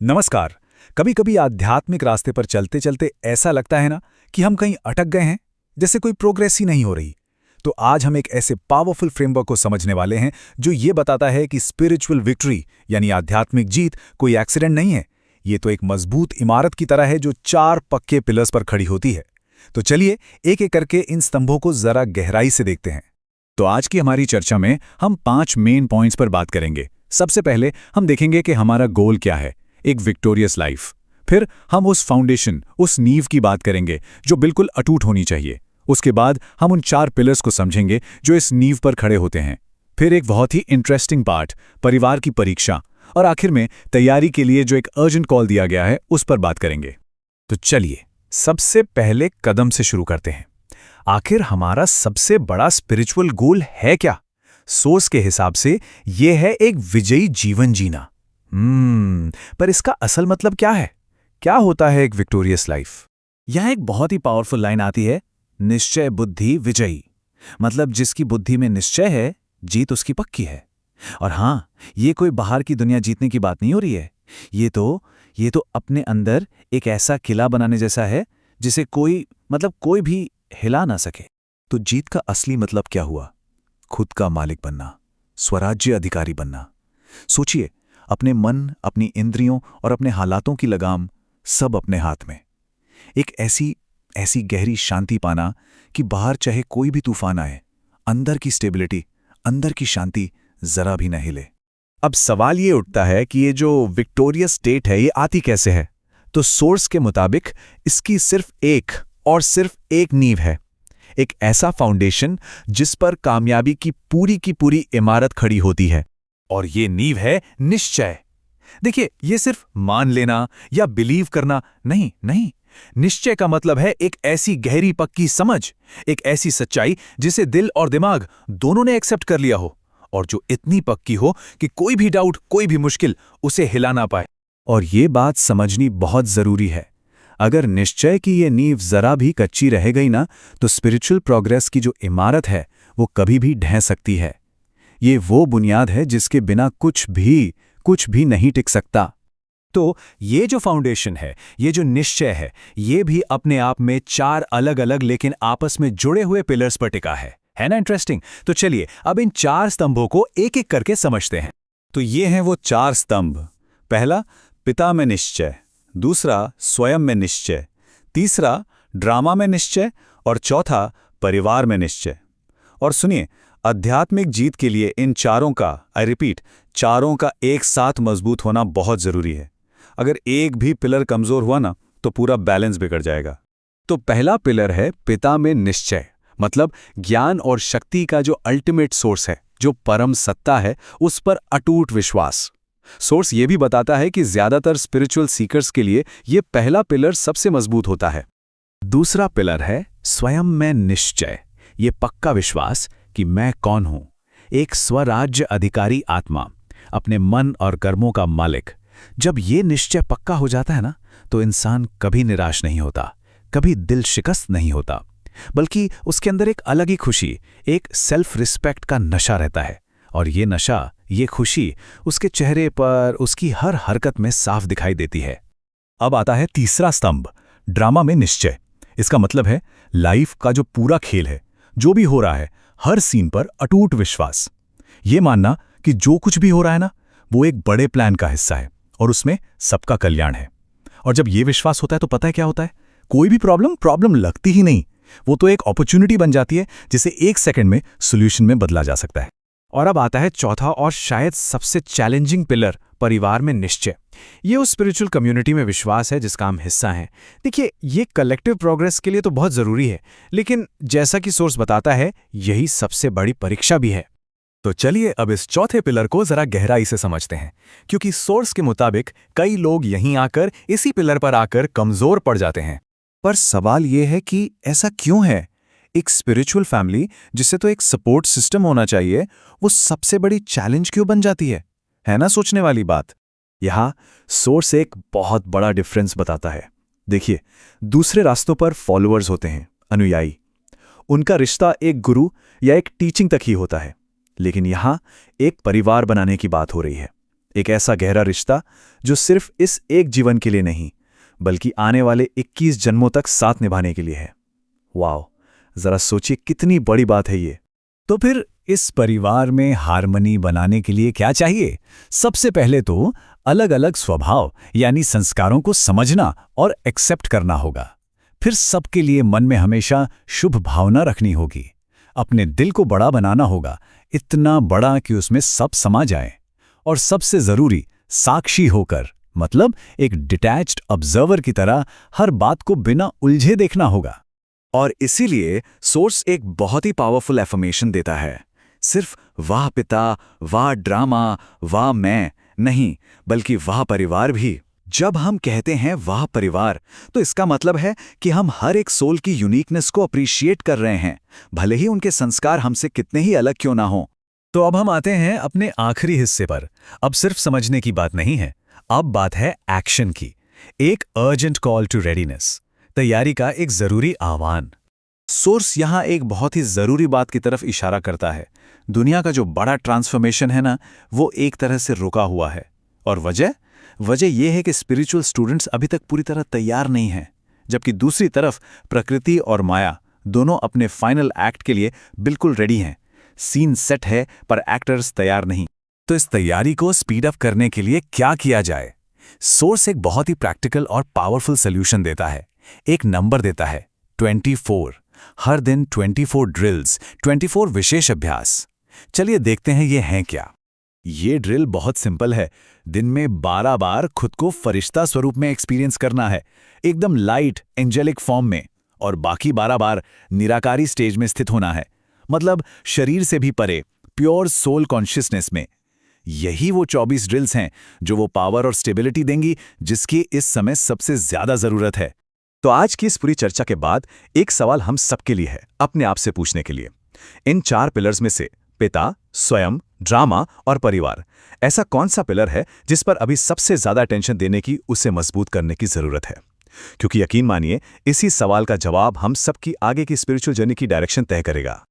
नमस्कार। कभी कभी आध्यात्मिक रास्ते पर चलते चलते ऐसा लगता है ना कि हम कहीं अटक गए हैं, जैसे कोई प्रोग्रेस ही नहीं हो रही। तो आज हम एक ऐसे पावरफुल फ्रेमवर्क को समझने वाले हैं जो ये बताता है कि स्पिरिचुअल विक्ट्री यानी आध्यात्मिक जीत कोई एक्सीडेंट नहीं है। ये तो एक मजबूत इमारत की तरह है जो 4 पक्के पिलर्स पर खड़ी होती है। तो चलिए एक एक करके इन स्तंभों को जरा गहराई से देखते हैं। तो आज की हमारी चर्चा में हम 5 मेन पॉइंट्स पर बात करेंगे। सबसे पहले हम देखेंगे कि हमारा गोल क्या है, एक विक्टोरियस लाइफ। फिर हम उस फाउंडेशन, उस नींव की बात करेंगे जो बिल्कुल अटूट होनी चाहिए। उसके बाद हम उन 4 पिलर्स को समझेंगे जो इस नींव पर खड़े होते हैं। फिर एक बहुत ही इंटरेस्टिंग पार्ट, परिवार की परीक्षा। और आखिर में तैयारी के लिए जो एक अर्जेंट कॉल दिया गया है उस पर बात करेंगे। तो चलिए सबसे पहले कदम से शुरू करते हैं। आखिर हमारा सबसे बड़ा स्पिरिचुअल गोल है क्या? सोर्स के हिसाब से यह है एक विजयी जीवन जीना। पर इसका असल मतलब क्या है? क्या होता है एक विक्टोरियस लाइफ? यह एक बहुत ही पावरफुल लाइन आती है, निश्चय बुद्धि विजयी। मतलब जिसकी बुद्धि में निश्चय है, जीत उसकी पक्की है। और हां, ये कोई बाहर की दुनिया जीतने की बात नहीं हो रही है। ये तो अपने अंदर एक ऐसा किला बनाने जैसा है जिसे कोई भी हिला ना सके। तो जीत का असली मतलब क्या हुआ? खुद का मालिक बनना, स्वराज्य अधिकारी बनना। सोचिए, अपने मन, अपनी इंद्रियों और अपने हालातों की लगाम सब अपने हाथ में। एक ऐसी गहरी शांति पाना कि बाहर चाहे कोई भी तूफान आए, अंदर की स्टेबिलिटी, अंदर की शांति जरा भी न हिले। अब सवाल ये उठता है कि ये जो विक्टोरियस स्टेट है ये आती कैसे है? तो सोर्स के मुताबिक इसकी सिर्फ एक नींव है। एक ऐसा फाउंडेशन जिस पर कामयाबी की पूरी इमारत खड़ी होती है। और ये नींव है निश्चय। देखिए, ये सिर्फ मान लेना या बिलीव करना नहीं। निश्चय का मतलब है एक ऐसी गहरी पक्की समझ, एक ऐसी सच्चाई जिसे दिल और दिमाग दोनों ने एक्सेप्ट कर लिया हो, और जो इतनी पक्की हो कि कोई भी डाउट, कोई भी मुश्किल उसे हिला ना पाए। और ये बात समझनी बहुत जरूरी है। अगर निश्चय की ये नींव जरा भी कच्ची रह गई ना, तो स्पिरिचुअल प्रोग्रेस की जो इमारत है वो कभी भी ढह सकती है। ये वो बुनियाद है जिसके बिना कुछ भी नहीं टिक सकता। तो ये जो फाउंडेशन है, ये जो निश्चय है, ये भी अपने आप में 4 अलग-अलग लेकिन आपस में जुड़े हुए पिलर्स पर टिका है ना? इंटरेस्टिंग। तो चलिए अब इन 4 स्तंभों को एक एक करके समझते हैं। तो ये हैं वो 4 स्तंभ। पहला, पिता में निश्चय। दूसरा, स्वयं में निश्चय। तीसरा, ड्रामा में निश्चय। और चौथा, परिवार में निश्चय। और सुनिए, आध्यात्मिक जीत के लिए इन चारों का, आई रिपीट, चारों का एक साथ मजबूत होना बहुत जरूरी है। अगर एक भी पिलर कमजोर हुआ ना, तो पूरा बैलेंस बिगड़ जाएगा। तो पहला पिलर है पिता में निश्चय। मतलब ज्ञान और शक्ति का जो अल्टीमेट सोर्स है, जो परम सत्ता है, उस पर अटूट विश्वास। सोर्स ये भी बताता है कि ज्यादातर स्पिरिचुअल सीकर्स के लिए ये पहला पिलर सबसे मजबूत होता है। दूसरा पिलर है स्वयं में निश्चय। ये पक्का विश्वास कि मैं कौन हूं, एक स्वराज्य अधिकारी आत्मा, अपने मन और कर्मों का मालिक। जब ये निश्चय पक्का हो जाता है ना, तो इंसान कभी निराश नहीं होता, कभी दिल शिकस्त नहीं होता, बल्कि उसके अंदर एक अलग ही खुशी, एक सेल्फ रिस्पेक्ट का नशा रहता है। और ये नशा, ये खुशी उसके चेहरे पर, उसकी हर हरकत में साफ दिखाई देती है। अब आता है तीसरा स्तंभ, ड्रामा में निश्चय। इसका मतलब है लाइफ का जो पूरा खेल है, जो भी हो रहा है, हर सीन पर अटूट विश्वास। ये मानना कि जो कुछ भी हो रहा है ना, वो एक बड़े प्लान का हिस्सा है और उसमें सबका कल्याण है। और जब ये विश्वास होता है तो पता है क्या होता है? कोई भी प्रॉब्लम लगती ही नहीं। वो तो एक अपॉर्चुनिटी बन जाती है जिसे 1 सेकंड में सॉल्यूशन में बदला जा सकता है। और अब आता है चौथा और शायद सबसे चैलेंजिंग पिलर, परिवार में निश्चय। ये उस स्पिरिचुअल कम्युनिटी में विश्वास है जिसका हम हिस्सा हैं। देखिए, ये कलेक्टिव प्रोग्रेस के लिए तो बहुत जरूरी है, लेकिन जैसा कि सोर्स बताता है, यही सबसे बड़ी परीक्षा भी है। तो चलिए अब इस चौथे पिलर को जरा गहराई से समझते हैं, क्योंकि सोर्स के मुताबिक कई लोग यहीं आकर, इसी पिलर पर आकर कमजोर पड़ जाते हैं। पर सवाल यह है कि ऐसा क्यों है? एक स्पिरिचुअल फैमिली, जिसे तो एक सपोर्ट सिस्टम होना चाहिए, वो सबसे बड़ी चैलेंज क्यों बन जाती है ना? सोचने वाली बात। यहां सोर्स एक बहुत बड़ा डिफरेंस बताता है। देखिए, दूसरे रास्तों पर फॉलोअर्स होते हैं, अनुयायी। उनका रिश्ता एक गुरु या एक टीचिंग तक ही होता है। लेकिन यहां एक परिवार बनाने की बात हो रही है, एक ऐसा गहरा रिश्ता जो सिर्फ इस एक जीवन के लिए नहीं, बल्कि आने वाले 21 जन्मों तक साथ निभाने के लिए है। वाओ, जरा सोचिए कितनी बड़ी बात है ये। तो फिर इस परिवार में हार्मनी बनाने के लिए क्या चाहिए? सबसे पहले तो अलग अलग स्वभाव यानी संस्कारों को समझना और एक्सेप्ट करना होगा। फिर सबके लिए मन में हमेशा शुभ भावना रखनी होगी। अपने दिल को बड़ा बनाना होगा, इतना बड़ा कि उसमें सब समा जाए। और सबसे जरूरी, साक्षी होकर, मतलब एक डिटैच्ड ऑब्जर्वर की तरह हर बात को बिना उलझे देखना होगा। और इसीलिए सोर्स एक बहुत ही पावरफुल एफर्मेशन देता है। सिर्फ वाह पिता, वाह ड्रामा, वाह मैं नहीं, बल्कि वाह परिवार भी। जब हम कहते हैं वाह परिवार, तो इसका मतलब है कि हम हर एक सोल की यूनिकनेस को अप्रिशिएट कर रहे हैं, भले ही उनके संस्कार हमसे कितने ही अलग क्यों ना हो। तो अब हम आते हैं अपने आखिरी हिस्से पर। अब सिर्फ समझने की बात नहीं है, अब बात है एक्शन की। एक अर्जेंट कॉल टू रेडीनेस, तैयारी का एक जरूरी आह्वान। सोर्स यहाँ एक बहुत ही जरूरी बात की तरफ इशारा करता है। दुनिया का जो बड़ा ट्रांसफॉर्मेशन है ना, वो एक तरह से रुका हुआ है। और वजह यह है कि स्पिरिचुअल स्टूडेंट्स अभी तक पूरी तरह तैयार नहीं हैं, जबकि दूसरी तरफ प्रकृति और माया दोनों अपने फाइनल एक्ट के लिए बिल्कुल रेडी हैं। सीन सेट है पर एक्टर्स तैयार नहीं। तो इस तैयारी को स्पीड अप करने के लिए क्या किया जाए? सोर्स एक बहुत ही प्रैक्टिकल और पावरफुल सॉल्यूशन देता है। एक नंबर देता है 24। हर दिन 24 ड्रिल्स, 24 विशेष अभ्यास। चलिए देखते हैं ये हैं क्या। ये ड्रिल बहुत सिंपल है। दिन में 12 बार खुद को फरिश्ता स्वरूप में एक्सपीरियंस करना है, एकदम लाइट एंजेलिक फॉर्म में। और बाकी 12 बार निराकारी स्टेज में स्थित होना है, मतलब शरीर से भी परे, प्योर सोल कॉन्शियसनेस में। यही वो 24 ड्रिल्स हैं जो वो पावर और स्टेबिलिटी देंगी जिसकी इस समय सबसे ज्यादा जरूरत है। तो आज की इस पूरी चर्चा के बाद एक सवाल हम सबके लिए है, अपने आप से पूछने के लिए। इन 4 पिलर्स में से पिता, स्वयं, ड्रामा और परिवार, ऐसा कौन सा पिलर है जिस पर अभी सबसे ज्यादा अटेंशन देने की, उसे मजबूत करने की जरूरत है? क्योंकि यकीन मानिए, इसी सवाल का जवाब हम सबकी आगे की स्पिरिचुअल जर्नी की डायरेक्शन तय करेगा।